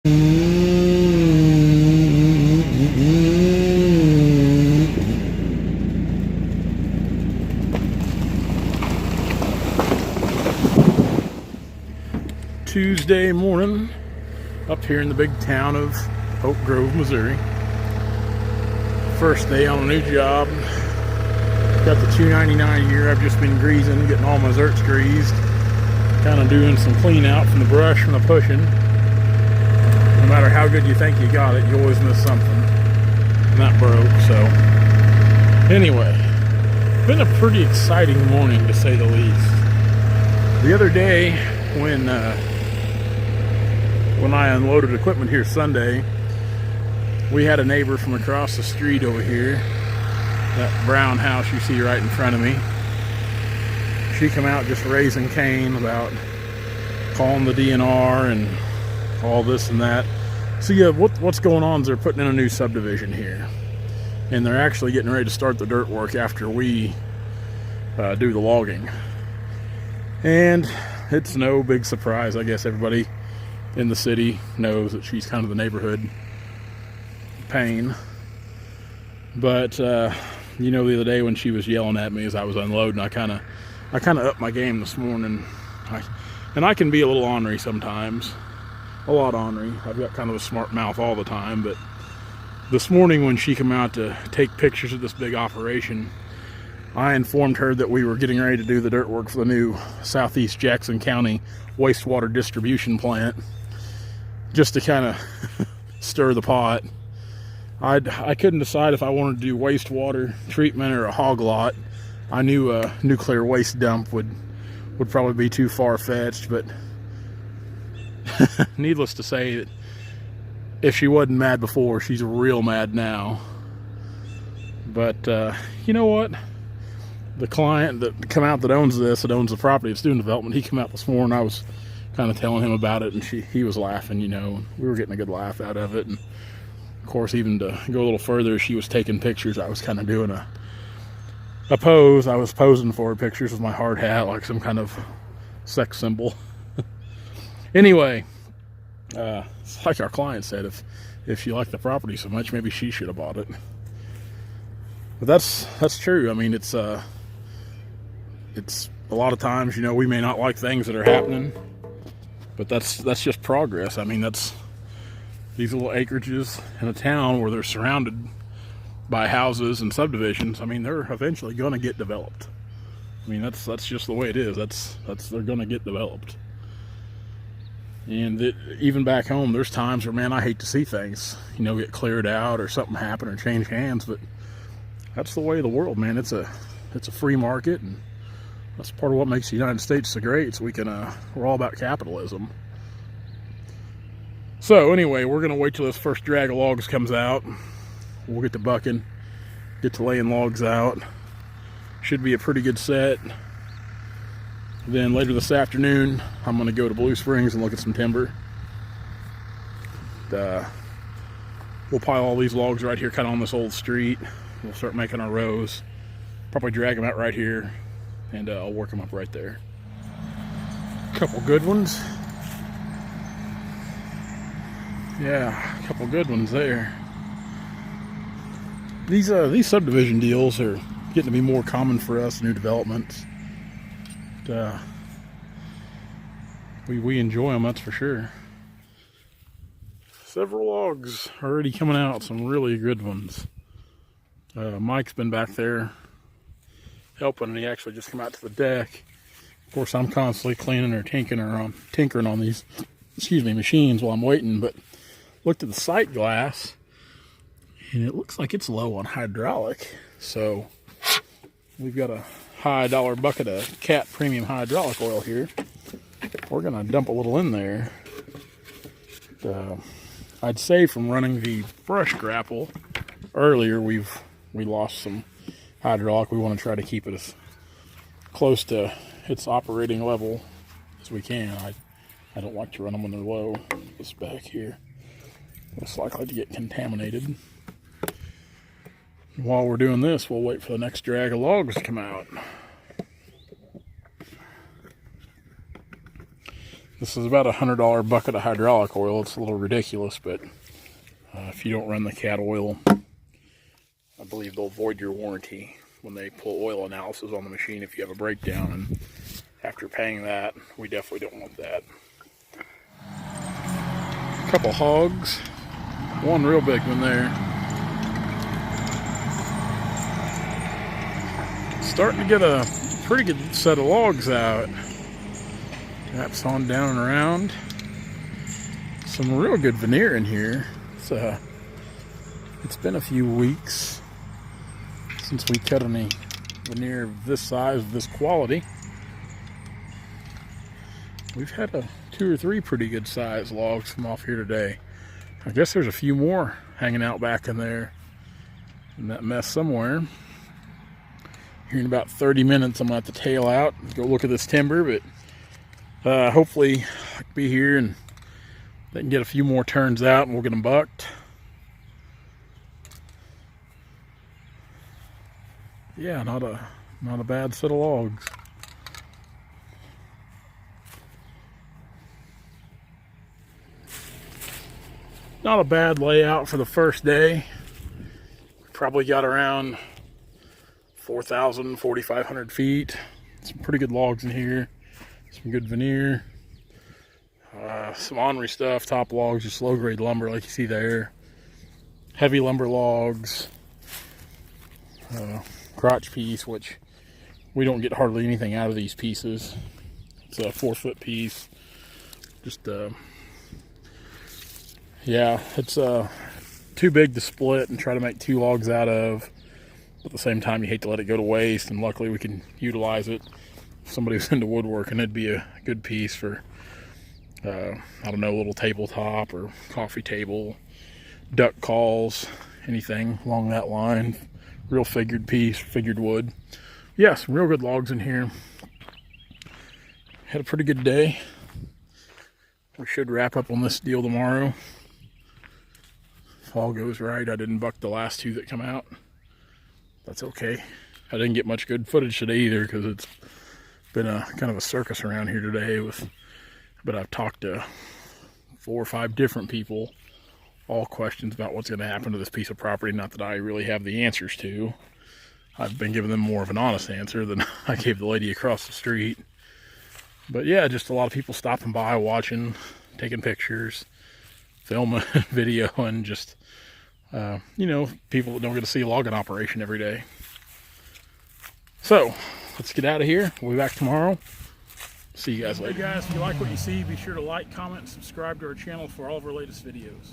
Tuesday morning up here in the big town of Oak Grove, Missouri. First day on a new job. Got the 299 here. I've just been greasing, getting all my zerts greased. Kind of doing some clean out from the brush from the pushing. No matter how good you think you got it, you always miss something. And that broke, so. Anyway, been a pretty exciting morning to say the least. The other day, when I unloaded equipment here Sunday, we had a neighbor from across the street over here, that brown house you see right in front of me. She come out just raising Cain about calling the DNR and all this and that. So yeah, what's going on is they're putting in a new subdivision here, and they're actually getting ready to start the dirt work after we do the logging. And it's no big surprise. I guess everybody in the city knows that she's kind of the neighborhood pain. But you know, the other day when she was yelling at me as I was unloading, I kind of upped my game this morning. And I can be a little ornery sometimes, a lot ornery. I've got kind of a smart mouth all the time, but this morning when she came out to take pictures of this big operation, I informed her that we were getting ready to do the dirt work for the new Southeast Jackson County wastewater distribution plant, just to kind of stir the pot. I couldn't decide if I wanted to do wastewater treatment or a hog lot. I knew a nuclear waste dump would probably be too far-fetched, but needless to say that if she wasn't mad before, she's real mad now. But you know what? The client that come out that owns the property, it's doing development, he came out this morning. I was kind of telling him about it, and he was laughing, you know. We were getting a good laugh out of it. And of course, even to go a little further, she was taking pictures. I was kind of doing a pose. I was posing for her pictures with my hard hat like some kind of sex symbol. Anyway, it's like our client said, if she liked the property so much, maybe she should have bought it. But that's true. I mean, it's a lot of times, you know, we may not like things that are happening, but that's just progress. I mean, that's these little acreages in a town where they're surrounded by houses and subdivisions. I mean, they're eventually going to get developed. I mean, that's just the way it is. They're going to get developed. And even back home, there's times where, man, I hate to see things, you know, get cleared out or something happen or change hands, but that's the way of the world, man. It's a free market, and that's part of what makes the United States so great. So we're all about capitalism. So anyway, we're gonna wait till this first drag of logs comes out. We'll get to bucking, get to laying logs out. Should be a pretty good set. Then later this afternoon, I'm gonna go to Blue Springs and look at some timber. We'll pile all these logs right here, kind of on this old street. We'll start making our rows. Probably drag them out right here, and I'll work them up right there. Couple good ones. Yeah, a couple good ones there. These subdivision deals are getting to be more common for us, new developments. We enjoy them, that's for sure. Several logs already coming out, some really good ones. Mike's been back there helping, and he actually just came out to the deck. Of course, I'm constantly cleaning or tinkering on these, machines while I'm waiting, but looked at the sight glass, and it looks like it's low on hydraulic. So we've got a high dollar bucket of Cat Premium hydraulic oil here. We're gonna dump a little in there. I'd say from running the brush grapple earlier, we lost some hydraulic. We want to try to keep it as close to its operating level as we can. I don't like to run them when they're low. This back here, it's likely to get contaminated. While we're doing this, we'll wait for the next drag of logs to come out. This is about $100 bucket of hydraulic oil. It's a little ridiculous, but if you don't run the cat oil, I believe they'll void your warranty when they pull oil analysis on the machine if you have a breakdown. And after paying that, we definitely don't want that. A couple hogs, one real big one there. Starting to get a pretty good set of logs out. Taps on down and around. Some real good veneer in here. It's been a few weeks since we cut any veneer of this size, of this quality. We've had 2 or 3 pretty good sized logs come off here today. I guess there's a few more hanging out back in there in that mess somewhere. Here in about 30 minutes I'm going to have to tail out and go look at this timber, but hopefully I can be here and they can get a few more turns out and we'll get them bucked. Yeah, not a bad set of logs. Not a bad layout for the first day. Probably got around 4,000, 4,500 feet. Some pretty good logs in here. Some good veneer. Some ornery stuff, top logs, just low grade lumber like you see there. Heavy lumber logs. Crotch piece, which we don't get hardly anything out of these pieces. It's a 4-foot piece. Just, yeah, it's too big to split and try to make 2 logs out of. But at the same time, you hate to let it go to waste, and luckily we can utilize it. If somebody was into woodworking, it'd be a good piece for, I don't know, a little tabletop or coffee table, duck calls, anything along that line. Real figured piece, figured wood. Yeah, some real good logs in here. Had a pretty good day. We should wrap up on this deal tomorrow. If all goes right. I didn't buck the last 2 that come out. That's okay. I didn't get much good footage today either because it's been a kind of a circus around here today. But I've talked to 4 or 5 different people, all questions about what's going to happen to this piece of property. Not that I really have the answers to. I've been giving them more of an honest answer than I gave the lady across the street. But yeah, just a lot of people stopping by, watching, taking pictures, filming, video, and just, you know, people that don't get to see a logging operation every day. So, let's get out of here. We'll be back tomorrow. See you guys later. Hey guys, if you like what you see, be sure to like, comment, and subscribe to our channel for all of our latest videos.